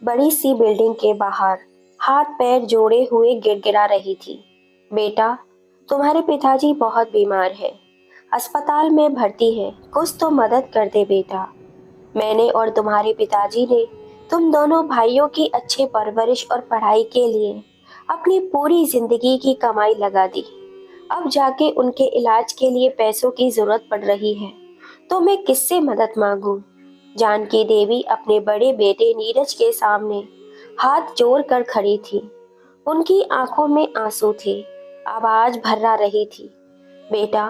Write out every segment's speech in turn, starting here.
बड़ी सी बिल्डिंग के बाहर हाथ पैर जोड़े हुए गिड़गिड़ा रही थी। बेटा, तुम्हारे पिताजी बहुत बीमार है, अस्पताल में भर्ती है, कुछ तो मदद कर दे बेटा। मैंने और तुम्हारे पिताजी ने तुम दोनों भाइयों की अच्छी परवरिश और पढ़ाई के लिए अपनी पूरी जिंदगी की कमाई लगा दी। अब जाके उनके इलाज के लिए पैसों की जरूरत पड़ रही है, तो मैं किससे मदद मांगू? जानकी देवी अपने बड़े बेटे नीरज के सामने हाथ जोड़ कर खड़ी थी। उनकी आंखों में आंसू थे, आवाज भर्रा रही थी। बेटा,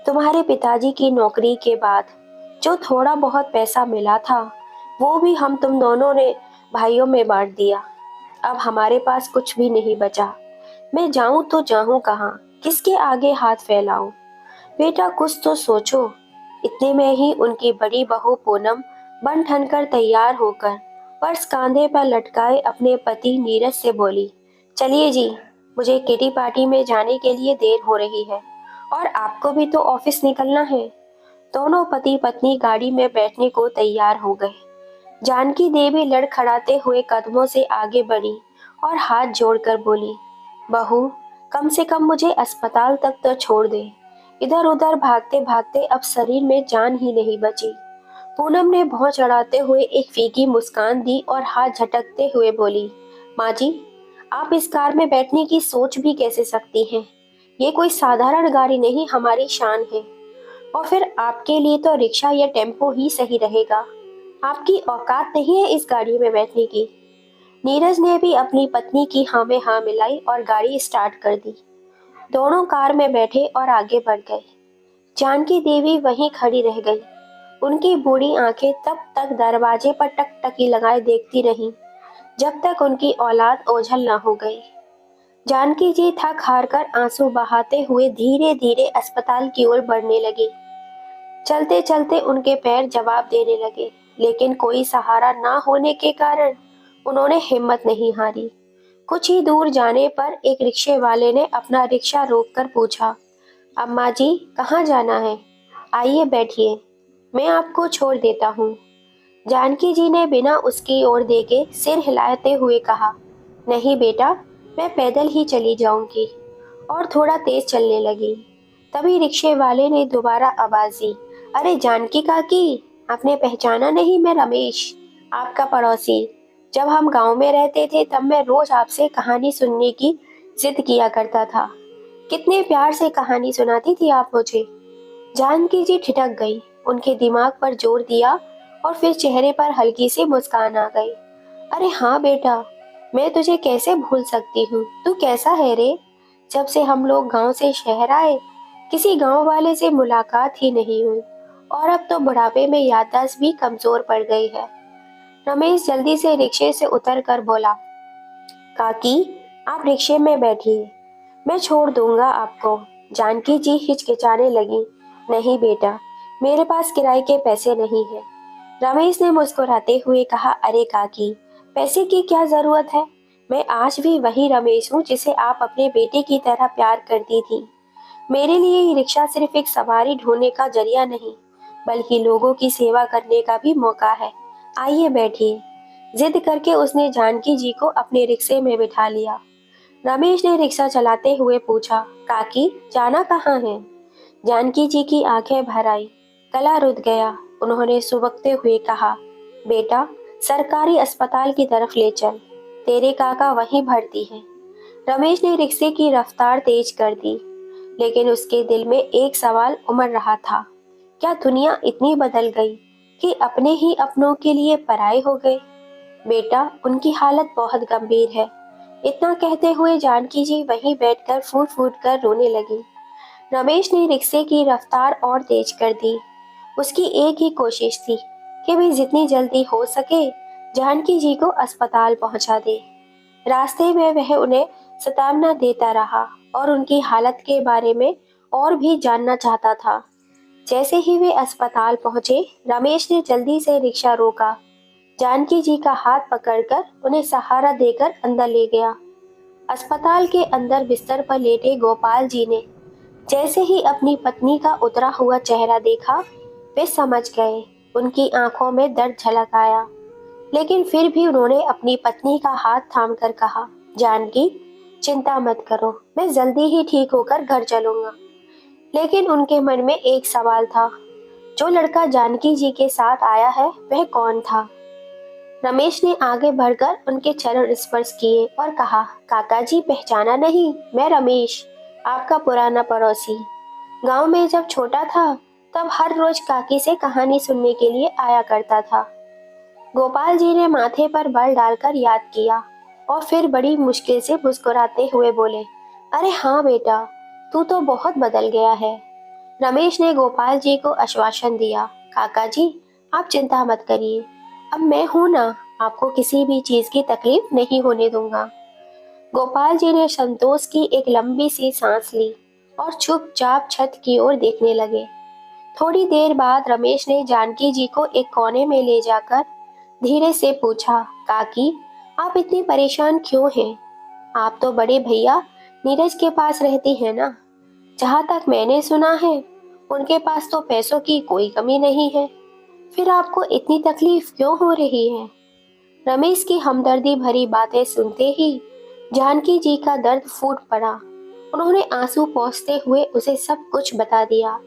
तुम्हारे पिताजी की नौकरी के बाद जो थोड़ा बहुत पैसा मिला था, वो भी हम तुम दोनों ने भाइयों में बांट दिया। अब हमारे पास कुछ भी नहीं बचा। मैं जाऊं तो जाऊं कहाँ, किसके आगे हाथ फैलाऊं? बेटा, कुछ तो सोचो। इतने में ही उनकी बड़ी बहू पूनम बन ठनकर तैयार होकर पर्स कांधे पर लटकाए अपने पति नीरज से बोली, चलिए जी, मुझे किटी पार्टी में जाने के लिए देर हो रही है और आपको भी तो ऑफिस निकलना है। दोनों पति पत्नी गाड़ी में बैठने को तैयार हो गए। जानकी देवी लड़खड़ाते हुए कदमों से आगे बढ़ी और हाथ जोड़कर बोली, बहू, कम से कम मुझे अस्पताल तक तो छोड़ दे। इधर उधर भागते भागते अब शरीर में जान ही नहीं बची। पूनम ने भौं चढ़ाते हुए एक फीकी मुस्कान दी और हाथ झटकते हुए बोली, माँ जी, आप इस कार में बैठने की सोच भी कैसे सकती हैं? ये कोई साधारण गाड़ी नहीं, हमारी शान है। और फिर आपके लिए तो रिक्शा या टेम्पो ही सही रहेगा। आपकी औकात नहीं है इस गाड़ी में बैठने की। नीरज ने भी अपनी पत्नी की हाँ में हाँ मिलाई और गाड़ी स्टार्ट कर दी। दोनों कार में बैठे और आगे बढ़ गए। जानकी देवी वहीं खड़ी रह गई। उनकी बूढ़ी आंखें तब तक दरवाजे पर टकटकी लगाए देखती रहीं, जब तक उनकी औलाद ओझल न हो गई। जानकी जी थक हार कर आंसू बहाते हुए धीरे धीरे अस्पताल की ओर बढ़ने लगी। चलते चलते उनके पैर जवाब देने लगे, लेकिन कोई सहारा ना होने के कारण उन्होंने हिम्मत नहीं हारी। कुछ ही दूर जाने पर एक रिक्शे वाले ने अपना रिक्शा रोककर पूछा, अम्मा जी, कहाँ जाना है? आइए बैठिए, मैं आपको छोड़ देता हूँ। जानकी जी ने बिना उसकी ओर देखे सिर हिलाते हुए कहा, नहीं बेटा, मैं पैदल ही चली जाऊंगी। और थोड़ा तेज चलने लगी। तभी रिक्शे वाले ने दोबारा आवाज दी, अरे जानकी काकी, आपने पहचाना नहीं? मैं रमेश, आपका पड़ोसी। जब हम गांव में रहते थे तब मैं रोज आपसे कहानी सुनने की जिद किया करता था। कितने प्यार से कहानी सुनाती थी आप मुझे। जानकी जी ठिठक गई, उनके दिमाग पर जोर दिया और फिर चेहरे पर हल्की सी मुस्कान आ गई। अरे हाँ बेटा, मैं तुझे कैसे भूल सकती हूँ? तू कैसा है रे? जब से हम लोग गांव से शहर आए, किसी गांव वाले से मुलाकात ही नहीं हुई और अब तो बुढ़ापे में याददाश्त भी कमजोर पड़ गई है। रमेश जल्दी से रिक्शे से उतर कर बोला, काकी, आप रिक्शे में बैठिए, मैं छोड़ दूंगा आपको। जानकी जी हिचकिचाने लगी, नहीं बेटा, मेरे पास किराए के पैसे नहीं है। रमेश ने मुस्कुराते हुए कहा, अरे काकी, पैसे की क्या जरूरत है? मैं आज भी वही रमेश हूँ जिसे आप अपने बेटे की तरह प्यार करती थी। मेरे लिए ये रिक्शा सिर्फ एक सवारी ढूंढने का जरिया नहीं, बल्कि लोगों की सेवा करने का भी मौका है। आइए बैठिए। जिद करके उसने जानकी जी को अपने रिक्शे में बिठा लिया। रमेश ने रिक्शा चलाते हुए पूछा, काकी, जाना कहाँ है? जानकी जी की आंखें भर आई, गला रुध गया। उन्होंने सुबकते हुए कहा, बेटा, सरकारी अस्पताल की तरफ ले चल, तेरे काका वहीं भर्ती है। रमेश ने रिक्शे की रफ्तार तेज कर दी, लेकिन उसके दिल में एक सवाल उमड़ रहा था, क्या दुनिया इतनी बदल गई कि अपने ही अपनों के लिए पराये हो गए? बेटा, उनकी हालत बहुत गंभीर है। इतना कहते हुए जानकी जी वहीं बैठकर फूट फूट कर रोने लगी। रमेश ने रिक्शे की रफ्तार और तेज कर दी। उसकी एक ही कोशिश थी कि वे जितनी जल्दी हो सके जानकी जी को अस्पताल पहुंचा दे। रास्ते में वह उन्हें सतावना देता रहा और उनकी हालत के बारे में और भी जानना चाहता था। जैसे ही वे अस्पताल पहुंचे, रमेश ने जल्दी से रिक्शा रोका। जानकी जी का हाथ पकड़कर उन्हें सहारा देकर अंदर ले गया। अस्पताल के अंदर बिस्तर पर लेटे गोपाल जी ने जैसे ही अपनी पत्नी का उतरा हुआ चेहरा देखा, वे समझ गए। उनकी आंखों में दर्द झलक आया। लेकिन फिर भी उन्होंने अपनी पत्नी का हाथ थाम कर कहा, जानकी, चिंता मत करो, मैं जल्दी ही ठीक होकर घर चलूंगा। लेकिन उनके मन में एक सवाल था, जो लड़का जानकी जी के साथ आया है वह कौन था? रमेश ने आगे बढ़कर उनके चरण स्पर्श किए और कहा, काका जी, पहचाना नहीं? मैं रमेश, आपका पुराना पड़ोसी। गांव में जब छोटा था तब हर रोज काकी से कहानी सुनने के लिए आया करता था। गोपाल जी ने माथे पर बल डालकर याद किया और फिर बड़ी मुश्किल से मुस्कुराते हुए बोले, अरे हाँ बेटा, तू तो बहुत बदल गया है। रमेश ने गोपाल जी को आश्वासन दिया, काका जी, आप चिंता मत करिए, अब मैं हूं ना, आपको किसी भी चीज की तकलीफ नहीं होने दूंगा। गोपाल जी ने संतोष की एक लंबी सी सांस ली और चुपचाप छत की ओर देखने लगे। थोड़ी देर बाद रमेश ने जानकी जी को एक कोने में ले जाकर धीरे से पूछा, काकी, आप इतनी परेशान क्यों हैं? आप तो बड़े भैया नीरज के पास रहती है ना? जहाँ तक मैंने सुना है उनके पास तो पैसों की कोई कमी नहीं है, फिर आपको इतनी तकलीफ क्यों हो रही है? रमेश की हमदर्दी भरी बातें सुनते ही जानकी जी का दर्द फूट पड़ा। उन्होंने आंसू पोंछते हुए उसे सब कुछ बता दिया।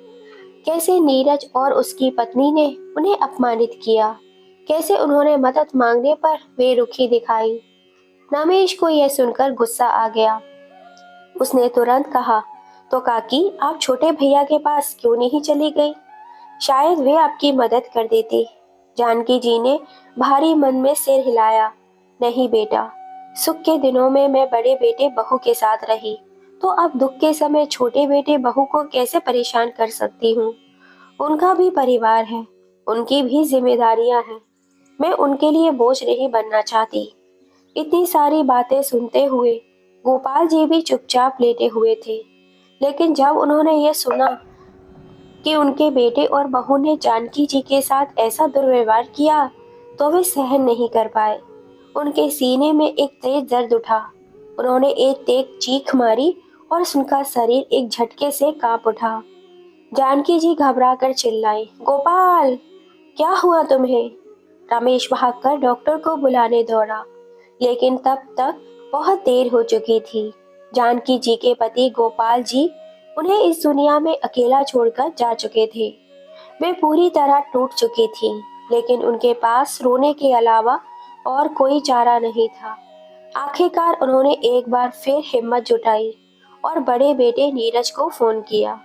कैसे नीरज और उसकी पत्नी ने उन्हें अपमानित किया, कैसे उन्होंने मदद मांगने पर बेरुखी दिखाई। रमेश को यह सुनकर गुस्सा आ गया। उसने तुरंत कहा, तो काकी, आप छोटे भैया के पास क्यों नहीं चली गई? शायद वे आपकी मदद कर देते। जानकी जी ने भारी मन में सिर हिलाया। नहीं बेटा, सुख के दिनों में मैं बड़े बेटे बहू के साथ रही, तो अब दुख के समय छोटे बेटे बहू को कैसे परेशान कर सकती हूँ? उनका भी परिवार है, उनकी भी जिम्मेदारियां हैं। मैं उनके लिए बोझ नहीं बनना चाहती। इतनी सारी बातें सुनते हुए गोपाल जी भी चुपचाप लेटे हुए थे। लेकिन जब उन्होंने ये सुना कि उनके बेटे और बहू ने जानकी जी के साथ ऐसा दुर्व्यवहार किया, तो वे सहन नहीं कर पाए। उनके सीने में एक तेज दर्द उठा। उन्होंने एक तेज चीख मारी और उनका शरीर एक झटके से कांप उठा। जानकी जी घबरा कर चिल्लाई, गोपाल, क्या हुआ तुम्हें? रमेश भागकर डॉक्टर को बुलाने दौड़ा, लेकिन तब तक बहुत देर हो चुकी थी। जानकी जी के पति गोपाल जी उन्हें इस दुनिया में अकेला छोड़कर जा चुके थे। वे पूरी तरह टूट चुकी थीं, लेकिन उनके पास रोने के अलावा और कोई चारा नहीं था। आखिरकार उन्होंने एक बार फिर हिम्मत जुटाई और बड़े बेटे नीरज को फोन किया।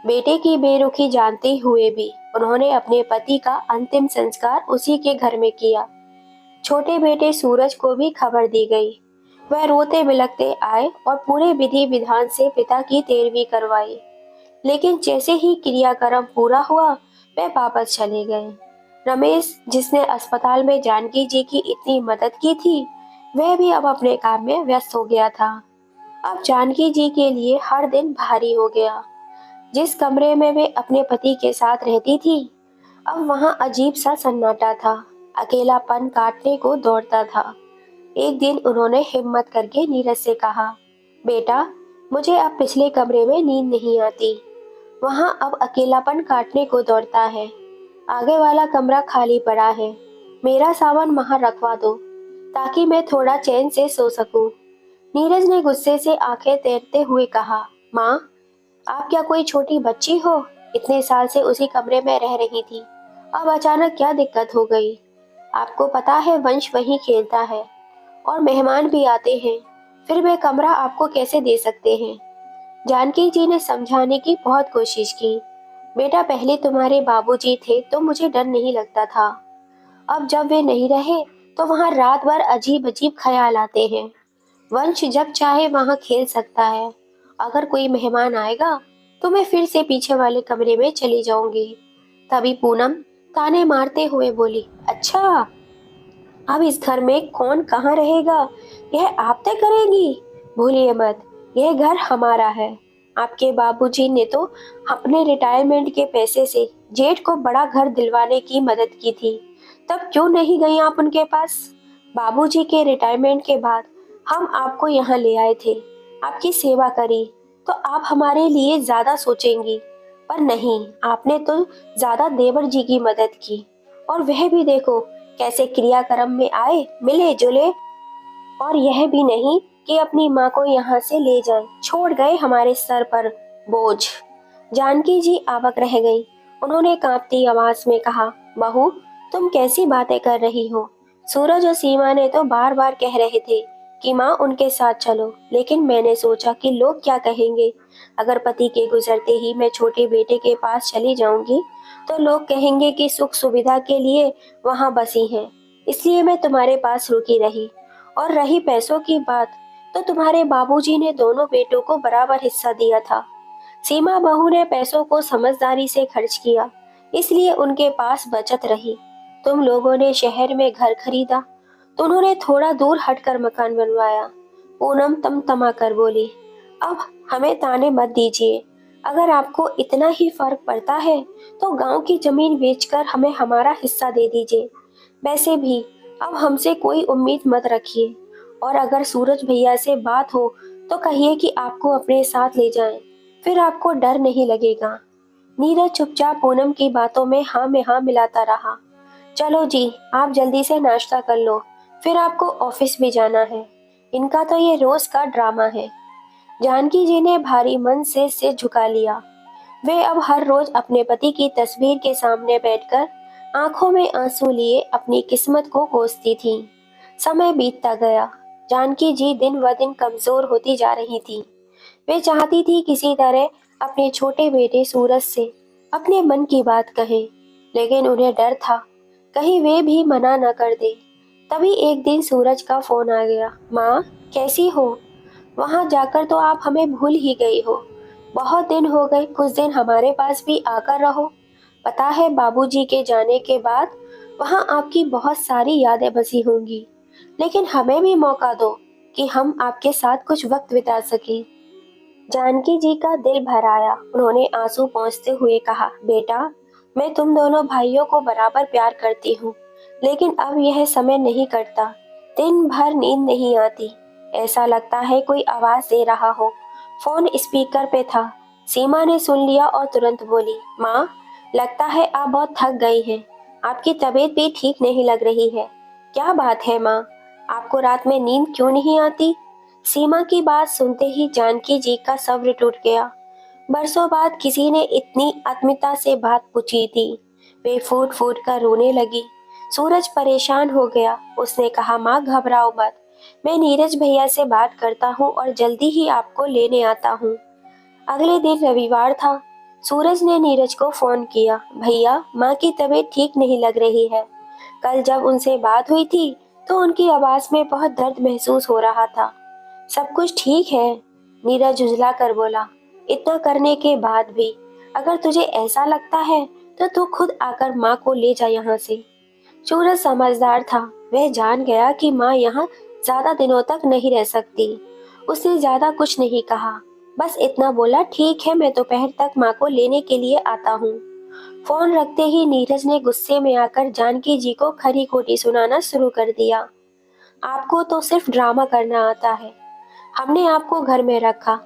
बेटे की बेरुखी जानते हुए भी उन्होंने अपने पति का अंतिम संस्कार उसी के घर में किया। छोटे बेटे सूरज को भी खबर दी गई। वह रोते बिलखते आए और पूरे विधि विधान से पिता की तेरवी करवाई। लेकिन जैसे ही क्रियाक्रम पूरा हुआ, वे वापस चले गए। रमेश, जिसने अस्पताल में जानकी जी की इतनी मदद की थी, वह भी अब अपने काम में व्यस्त हो गया था। अब जानकी जी के लिए हर दिन भारी हो गया। जिस कमरे में वे अपने पति के साथ रहती थी, अब वहां अजीब सा सन्नाटा था। अकेलापन काटने को दौड़ता था। एक दिन उन्होंने हिम्मत करके नीरज से कहा, बेटा, मुझे अब पिछले कमरे में नींद नहीं आती। वहां अब अकेलापन काटने को दौड़ता है। आगे वाला कमरा खाली पड़ा है। मेरा सामान वहां रखवा दो, ताकि मैं थोड़ा चैन से सो सकूं। नीरज ने गुस्से से आंखें तैरते हुए कहा, माँ, आप क्या कोई छोटी बच्ची हो? इतने साल से उसी कमरे में रह रही थी, अब अचानक क्या दिक्कत हो गई? आपको पता है वंश वहीं खेलता है और मेहमान भी आते हैं, फिर वे कमरा आपको कैसे दे सकते हैं? जानकी जी ने समझाने की बहुत कोशिश की। बेटा, पहले तुम्हारे बाबूजी थे तो मुझे डर नहीं लगता था। अब जब वे नहीं रहे तो वहाँ रात भर अजीब अजीब ख्याल आते हैं। वंश जब चाहे वहाँ खेल सकता है। अगर कोई मेहमान आएगा तो मैं फिर से पीछे वाले कमरे में चली जाऊंगी। तभी पूनम ताने मारते हुए बोली, अच्छा, अब इस घर में कौन कहाँ रहेगा यह आप तय करेंगी? भूलिए मत, यह घर हमारा है। आपके बाबूजी ने तो अपने रिटायरमेंट के पैसे से जेठ को बड़ा घर दिलवाने की मदद की थी, तब क्यों नहीं गई आप उनके पास? बाबूजी के रिटायरमेंट के बाद हम आपको यहाँ ले आए थे, आपकी सेवा करी, तो आप हमारे लिए ज्यादा सोचेंगी। पर नहीं, आपने तो ज्यादा देवर जी की मदद की, और वह भी देखो कैसे क्रियाक्रम में आए, मिले जुले, और यह भी नहीं कि अपनी माँ को यहाँ से ले जाएं, छोड़ गए हमारे सर पर बोझ। जानकी जी अवाक रह गई। उन्होंने कांपती आवाज में कहा, बहू, तुम कैसी बातें कर रही हो? सूरज और सीमा ने तो बार बार कह रहे थे कि माँ उनके साथ चलो, लेकिन मैंने सोचा कि लोग क्या कहेंगे। अगर पति के गुजरते ही मैं छोटे बेटे के पास चली जाऊंगी तो लोग कहेंगे कि सुख सुविधा के लिए वहां बसी हैं। इसलिए मैं तुम्हारे पास रुकी रही। और रही पैसों की बात, तो तुम्हारे बाबूजी ने दोनों बेटों को बराबर हिस्सा दिया था। सीमा बहू ने पैसों को समझदारी से खर्च किया, इसलिए उनके पास बचत रही। तुम लोगों ने शहर में घर खरीदा तो उन्होंने थोड़ा दूर हटकर मकान बनवाया। पूनम तमा कर बोली, अब हमें ताने मत दीजिए। अगर आपको इतना ही फर्क पड़ता है तो गांव की जमीन बेचकर हमें हमारा हिस्सा दे दीजिए। वैसे भी अब हमसे कोई उम्मीद मत रखिए, और अगर सूरज भैया से बात हो तो कहिए कि आपको अपने साथ ले जाएं, फिर आपको डर नहीं लगेगा। नीरज चुपचाप पूनम की बातों में हाँ मिलाता रहा। चलो जी, आप जल्दी से नाश्ता कर लो, फिर आपको ऑफिस भी जाना है। इनका तो ये रोज का ड्रामा है। जानकी जी ने भारी मन से सिर झुका लिया। वे अब हर रोज अपने पति की तस्वीर के सामने बैठकर आंखों में आंसू लिए अपनी किस्मत को कोसती थीं। समय बीतता गया। जानकी जी दिन ब दिन कमजोर होती जा रही थी। वे चाहती थी किसी तरह अपने छोटे बेटे सूरज से अपने मन की बात कहें, लेकिन उन्हें डर था कहीं वे भी मना न कर दे। तभी एक दिन सूरज का फोन आ गया। माँ, कैसी हो? वहां जाकर तो आप हमें भूल ही गई हो। बहुत दिन हो गए, कुछ दिन हमारे पास भी आकर रहो। पता है, बाबूजी के जाने के बाद वहां आपकी बहुत सारी यादें बसी होंगी, लेकिन हमें भी मौका दो कि हम आपके साथ कुछ वक्त बिता सकें। जानकी जी का दिल भर आया। उन्होंने आंसू पोंछते हुए कहा, बेटा, मैं तुम दोनों भाइयों को बराबर प्यार करती हूँ, लेकिन अब यह समय नहीं कटता। दिन भर नींद नहीं आती। ऐसा लगता है कोई आवाज दे रहा हो। फोन स्पीकर पे था। सीमा ने सुन लिया और तुरंत बोली, माँ, लगता है आप बहुत थक गई हैं। आपकी तबीयत भी ठीक नहीं लग रही है। क्या बात है माँ, आपको रात में नींद क्यों नहीं आती? सीमा की बात सुनते ही जानकी जी का सब्र टूट गया। बरसों बाद किसी ने इतनी आत्मीयता से बात पूछी थी। वे फूट फूट कर रोने लगी। सूरज परेशान हो गया। उसने कहा, माँ घबराओ मत, मैं नीरज भैया से बात करता हूँ और जल्दी ही आपको लेने आता हूँ। अगले दिन रविवार था। सूरज ने नीरज को फोन किया, भैया, माँ की तबीयत ठीक नहीं लग रही है। कल जब उनसे बात हुई थी तो उनकी आवाज में बहुत दर्द महसूस हो रहा था। सब कुछ ठीक है, नीरज झुंझला कर बोला। इतना करने के बाद भी अगर तुझे ऐसा लगता है तो तू खुद आकर माँ को ले जा यहाँ से। सूरज समझदार था। वह जान गया कि माँ यहाँ ज्यादा दिनों तक नहीं रह सकती। उसने ज्यादा कुछ नहीं कहा, बस इतना बोला, ठीक है, मैं दोपहर तक माँ को लेने के लिए आता हूँ। फोन रखते ही नीरज ने गुस्से में आकर जानकी जी को खरी खोटी सुनाना शुरू कर दिया। आपको तो सिर्फ ड्रामा करना आता है। हमने आपको घर में रखा,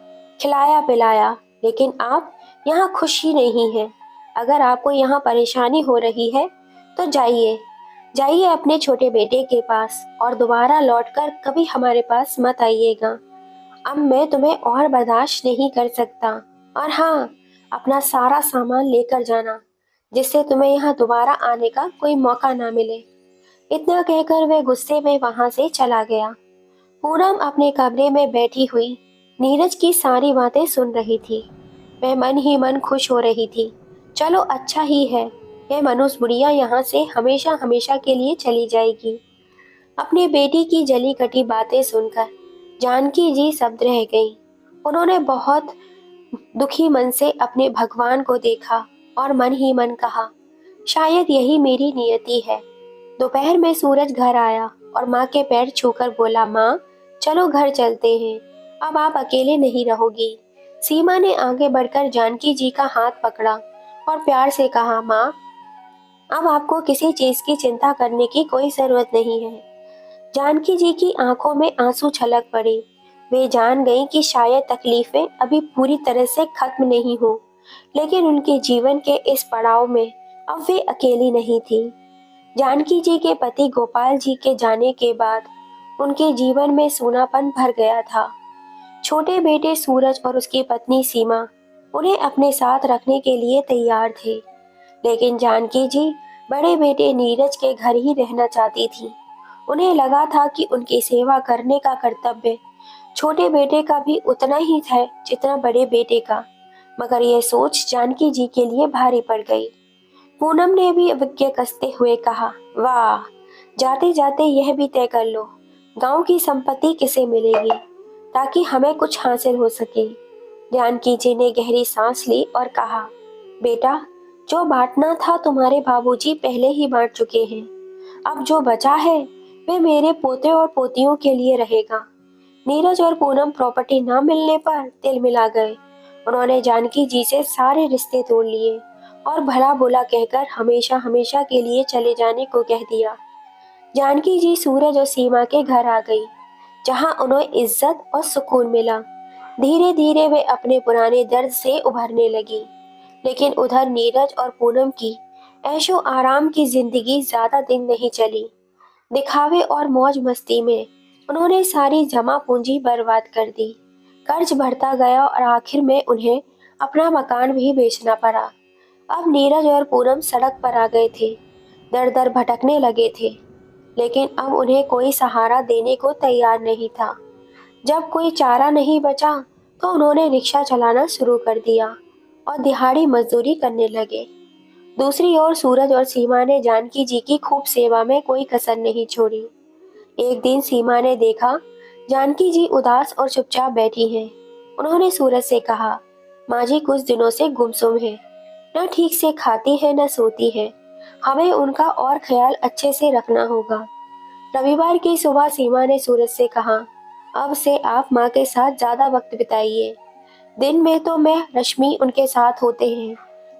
खिलाया पिलाया, लेकिन आप यहाँ खुश ही नहीं हैं। अगर आपको यहाँ परेशानी हो रही है तो जाइए, जाइए अपने छोटे बेटे के पास और दोबारा लौटकर कभी हमारे पास मत आइएगा। अब मैं तुम्हें और बर्दाश्त नहीं कर सकता। और हाँ, अपना सारा सामान लेकर जाना, जिससे तुम्हें यहाँ दोबारा आने का कोई मौका ना मिले। इतना कहकर वह गुस्से में वहां से चला गया। पूनम अपने कमरे में बैठी हुई नीरज की सारी बातें सुन रही थी। वह मन ही मन खुश हो रही थी। चलो अच्छा ही है, यह मनुष्य बुढ़िया यहाँ से हमेशा हमेशा के लिए चली जाएगी। अपने बेटी की जली कटी बातें सुनकर जानकी जी शब्द रह गई। उन्होंने बहुत दुखी मन से अपने भगवान को देखा और मन ही मन कहा, शायद यही मेरी नियति है। दोपहर में सूरज घर आया और माँ के पैर छूकर बोला, माँ, चलो घर चलते हैं, अब आप अकेले नहीं रहोगी। सीमा ने आगे बढ़कर जानकी जी का हाथ पकड़ा और प्यार से कहा, माँ, अब आपको किसी चीज की चिंता करने की कोई जरूरत नहीं है। जानकी जी की आंखों में आंसू छलक पड़े। वे जान गईं कि शायद तकलीफें अभी पूरी तरह से खत्म नहीं हो, लेकिन उनके जीवन के इस पड़ाव में अब वे अकेली नहीं थी। जानकी जी के पति गोपाल जी के जाने के बाद उनके जीवन में सूनापन भर गया था। छोटे बेटे सूरज और उसकी पत्नी सीमा उन्हें अपने साथ रखने के लिए तैयार थे, लेकिन जानकी जी बड़े बेटे नीरज के घर ही रहना चाहती थी। उन्हें लगा था कि उनकी सेवा करने का कर्तव्य छोटे बेटे का भी उतना ही है जितना बड़े बेटे का, मगर यह सोच जानकी जी के लिए भारी पड़ गई। पूनम ने भी विज्ञ कसते हुए कहा, वाह, जाते जाते यह भी तय कर लो, गांव की संपत्ति किसे मिलेगी, ताकि हमें कुछ हासिल हो सके। जानकी जी ने गहरी सांस ली और कहा, बेटा, जो बांटना था तुम्हारे बाबूजी पहले ही बांट चुके हैं। अब जो बचा है वे मेरे पोते और पोतियों के लिए रहेगा। नीरज और पूनम प्रॉपर्टी न मिलने पर तिल मिला गए। उन्होंने जानकी जी से सारे रिश्ते तोड़ लिए और भला बुरा कहकर हमेशा हमेशा के लिए चले जाने को कह दिया। जानकी जी सूरज और सीमा के घर आ गई, जहां उन्हें इज्जत और सुकून मिला। धीरे धीरे वे अपने पुराने दर्द से उभरने लगी, लेकिन उधर नीरज और पूनम की ऐशो आराम की जिंदगी ज्यादा दिन नहीं चली। दिखावे और मौज मस्ती में उन्होंने सारी जमा पूंजी बर्बाद कर दी। कर्ज बढ़ता गया और आखिर में उन्हें अपना मकान भी बेचना पड़ा। अब नीरज और पूनम सड़क पर आ गए थे, दर दर भटकने लगे थे, लेकिन अब उन्हें कोई सहारा देने को तैयार नहीं था। जब कोई चारा नहीं बचा तो उन्होंने रिक्शा चलाना शुरू कर दिया और दिहाड़ी मजदूरी करने लगे। दूसरी ओर सूरज और सीमा ने जानकी जी की खूब सेवा में कोई कसर नहीं छोड़ी। एक दिन सीमा ने देखा जानकी जी उदास और चुपचाप बैठी हैं। उन्होंने सूरज से कहा, माँ जी कुछ दिनों से गुमसुम है, न ठीक से खाती है न सोती है। हमें उनका और ख्याल अच्छे से रखना होगा। रविवार की सुबह सीमा ने सूरज से कहा, अब से आप माँ के साथ ज्यादा वक्त बिताइए। दिन में तो मैं रश्मि उनके साथ होते हैं,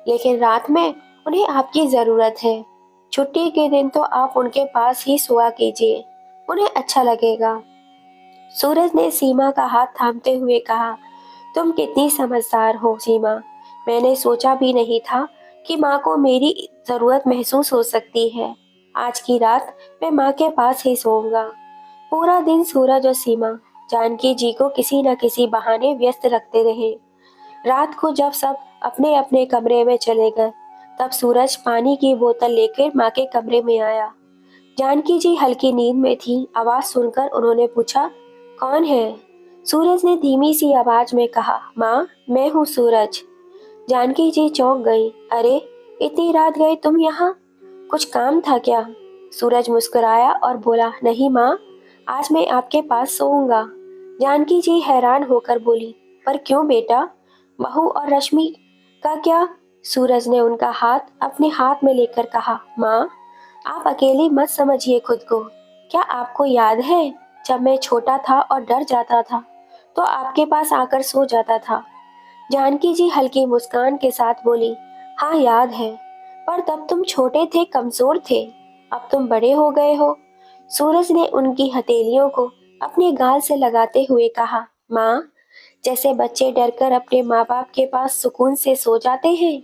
लेकिन रात में उन्हें आपकी जरूरत है। छुट्टी के दिन तो आप उनके पास ही सोया कीजिए, उन्हें अच्छा लगेगा। सूरज ने सीमा का हाथ थामते हुए कहा, तुम कितनी समझदार हो सीमा। मैंने सोचा भी नहीं था कि माँ को मेरी जरूरत महसूस हो सकती है। आज की रात मैं माँ के पास ही सोऊंगा। पूरा दिन सूरज और सीमा जानकी जी को किसी न किसी बहाने व्यस्त रखते रहे। रात को जब सब अपने अपने कमरे में चले गए, तब सूरज पानी की बोतल लेकर माँ के कमरे में आया। जानकी जी हल्की नींद में थी। आवाज सुनकर उन्होंने पूछा, कौन है? सूरज ने धीमी सी आवाज में कहा, माँ, मैं हूँ सूरज। जानकी जी चौंक गई। अरे, इतनी रात गए तुम यहाँ? कुछ काम था क्या? सूरज मुस्कुराया और बोला, नहीं माँ, आज मैं आपके पास सोऊंगा। जानकी जी हैरान होकर बोली, पर क्यों बेटा? बहू और रश्मि का क्या? सूरज ने उनका हाथ अपने हाथ में लेकर कहा, माँ, आप अकेली मत समझिए खुद को। क्या आपको याद है जब मैं छोटा था और डर जाता था तो आपके पास आकर सो जाता था? जानकी जी हल्की मुस्कान के साथ बोली, हाँ याद है, पर तब तुम छोटे थे, कमजोर थे। अब तुम बड़े हो गए हो। सूरज ने उनकी हथेलियों को अपने गाल से लगाते हुए कहा, माँ, जैसे बच्चे डरकर अपने माँ बाप के पास सुकून से सो जाते हैं,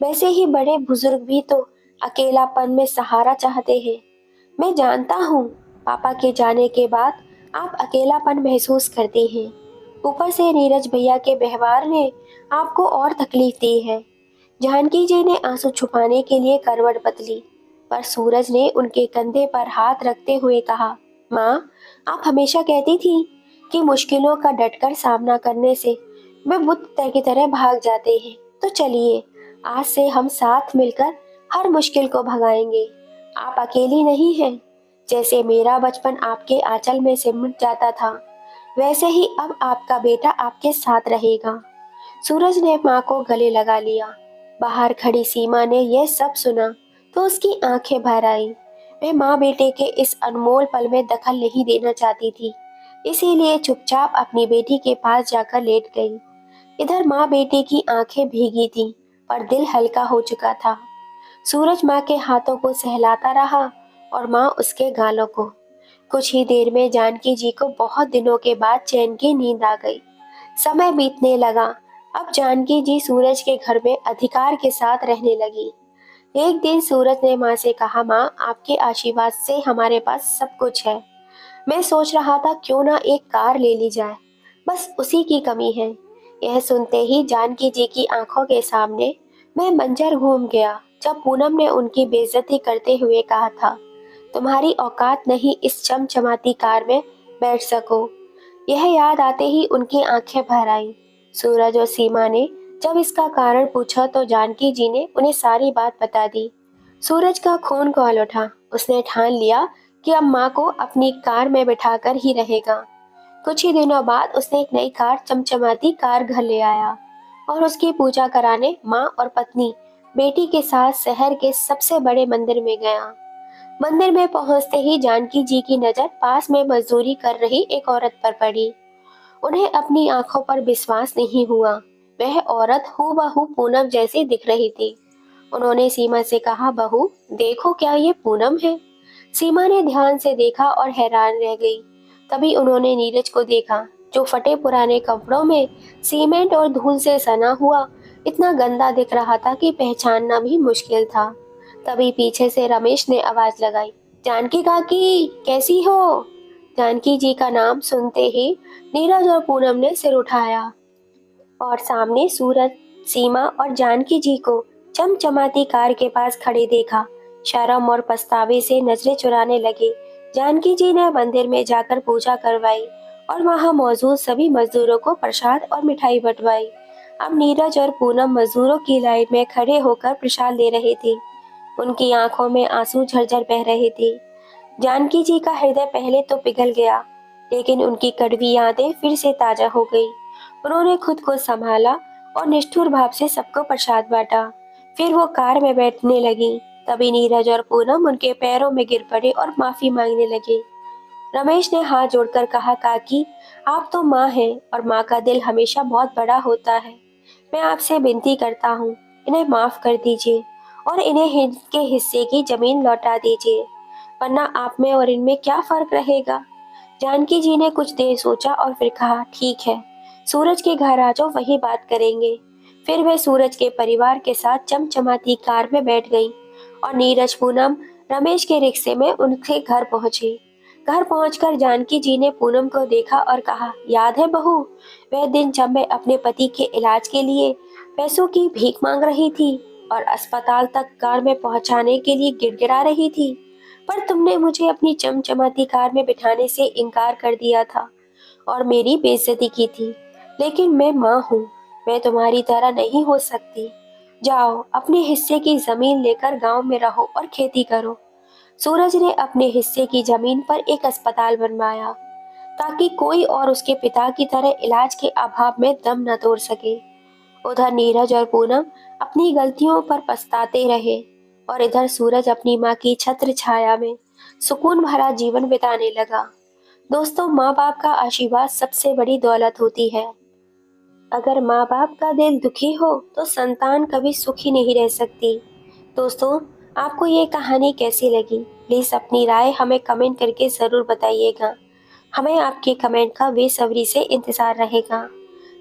वैसे ही बड़े बुजुर्ग भी तो अकेलापन में सहारा चाहते हैं। मैं जानता हूँ पापा के जाने के बाद आप अकेलापन महसूस करते हैं। ऊपर से नीरज भैया के व्यवहार ने आपको और तकलीफ दी है। जानकी जी ने आंसू छुपाने के लिए करवट बदली, पर सूरज ने उनके कंधे पर हाथ रखते हुए कहा, माँ, आप हमेशा कहती थी कि मुश्किलों का डटकर सामना करने से वे बुत की तरह भाग जाते हैं। तो चलिए, आज से हम साथ मिलकर हर मुश्किल को भगाएंगे। आप अकेली नहीं हैं। जैसे मेरा बचपन आपके आंचल में सिमट जाता था, वैसे ही अब आपका बेटा आपके साथ रहेगा। सूरज ने माँ को गले लगा लिया। बाहर खड़ी सीमा ने यह सब सुना तो उसकी आंखें भर आई। वह माँ बेटे के इस अनमोल पल में दखल नहीं देना चाहती थी, इसीलिए चुपचाप अपनी बेटी के पास जाकर लेट गई। इधर माँ बेटे की आंखें भीगी थीं, पर दिल हल्का हो चुका था। सूरज माँ के हाथों को सहलाता रहा और माँ उसके गालों को। कुछ ही देर में जानकी जी को बहुत दिनों के बाद चैन की नींद आ गई। समय बीतने लगा। अब जानकी जी सूरज के घर में अधिकार के साथ रहने लगी। एक दिन सूरज ने माँ से कहा, माँ आपके आशीर्वाद से हमारे पास सब कुछ है। मैं सोच रहा था क्यों ना एक कार ले ली जाए, बस उसी की कमी है। यह सुनते ही जानकी जी की आंखों के सामने मैं मंजर घूम गया जब पूनम ने उनकी बेइज्जती करते हुए कहा था, तुम्हारी औकात नहीं इस चमचमाती कार में बैठ सको। यह याद आते ही उनकी आंखें भर आईं। सूरज और सीमा ने जब इसका कारण पूछा तो जानकी जी ने उन्हें सारी बात बता दी। सूरज का खून खौल उठा। उसने ठान लिया कि अब माँ को अपनी कार में बिठाकर ही रहेगा। कुछ ही दिनों बाद उसने एक नई कार, चमचमाती कार घर ले आया और उसकी पूजा कराने माँ और पत्नी बेटी के साथ शहर के सबसे बड़े मंदिर में गया। मंदिर में पहुंचते ही जानकी जी की नजर पास में मजदूरी कर रही एक औरत पर पड़ी। उन्हें अपनी आंखों पर विश्वास नहीं हुआ। वह औरत हूबहू पूनम जैसी दिख रही थी। उन्होंने सीमा से कहा, बहू देखो क्या ये पूनम है। सीमा ने ध्यान से देखा और हैरान रह गई। तभी उन्होंने नीरज को देखा जो फटे पुराने कपड़ों में सीमेंट और धूल से सना हुआ इतना गंदा दिख रहा था कि पहचानना भी मुश्किल था। तभी पीछे से रमेश ने आवाज लगाई, जानकी काकी कैसी हो। जानकी जी का नाम सुनते ही नीरज और पूनम ने सिर उठाया और सामने सूरज, सीमा और जानकी जी को चमचमाती कार के पास खड़े देखा। शर्म और पछतावे से नजरें चुराने लगे। जानकी जी ने मंदिर में जाकर पूजा करवाई और वहां मौजूद सभी मजदूरों को प्रसाद और मिठाई बंटवाई। अब नीरज और पूनम मजदूरों की लाइन में खड़े होकर प्रसाद ले रहे थे। उनकी आंखों में आंसू झरझर बह रहे थे। जानकी जी का हृदय पहले तो पिघल गया, लेकिन उनकी कड़वी यादें फिर से ताजा हो गई। उन्होंने खुद को संभाला और निष्ठुर भाव से सबको प्रसाद बांटा। फिर वो कार में बैठने लगी। तभी नीरज और पूनम उनके पैरों में गिर पड़े और माफी मांगने लगे। रमेश ने हाथ जोड़कर कहा, काकी आप तो माँ हैं और माँ का दिल हमेशा बहुत बड़ा होता है। मैं आपसे विनती करता हूँ, इन्हें माफ कर दीजिए और इन्हें इनके हिस्से की जमीन लौटा दीजिए, वरना आप में और इनमें क्या फर्क रहेगा। जानकी जी ने कुछ देर सोचा और फिर कहा, ठीक है, सूरज के घर आ जाओ, वही बात करेंगे। फिर वे सूरज के परिवार के साथ चमचमाती कार में बैठ गईं और नीरज, पूनम, रमेश के रिक्शे में उनके घर पहुंचे। घर पहुंचकर जानकी जी ने पूनम को देखा और कहा, याद है बहू, वह दिन जब मैं अपने पति के इलाज के लिए पैसों की भीख मांग रही थी और अस्पताल तक कार में पहुंचाने के लिए गिड़गिड़ा रही थी, पर तुमने मुझे अपनी चमचमाती कार में बिठाने से इनकार कर दिया था और मेरी बेइज्जती की थी। लेकिन मैं माँ हूँ, मैं तुम्हारी तरह नहीं हो सकती। जाओ अपने हिस्से की जमीन लेकर गांव में रहो और खेती करो। सूरज ने अपने हिस्से की जमीन पर एक अस्पताल बनवाया ताकि कोई और उसके पिता की तरह इलाज के अभाव में दम न तोड़ सके। उधर नीरज और पूनम अपनी गलतियों पर पछताते रहे और इधर सूरज अपनी माँ की छत्र छाया में सुकून भरा जीवन बिताने लगा। दोस्तों, माँ बाप का आशीर्वाद सबसे बड़ी दौलत होती है। अगर माँ बाप का दिल दुखी हो तो संतान कभी सुखी नहीं रह सकती। दोस्तों, आपको ये कहानी कैसी लगी? प्लीज अपनी राय हमें कमेंट करके जरूर बताइएगा। हमें आपके कमेंट का बेसब्री से इंतजार रहेगा।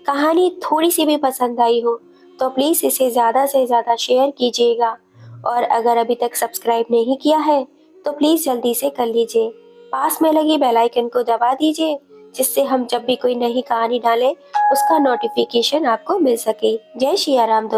कहानी थोड़ी सी भी पसंद आई हो तो प्लीज इसे ज्यादा से ज्यादा शेयर कीजिएगा और अगर अभी तक सब्सक्राइब नहीं किया है तो प्लीज जल्दी से कर लीजिए। पास में लगी बेल आइकन को दबा दीजिए जिससे हम जब भी कोई नई कहानी डालें उसका नोटिफिकेशन आपको मिल सके। जय श्री राम दोस्तों।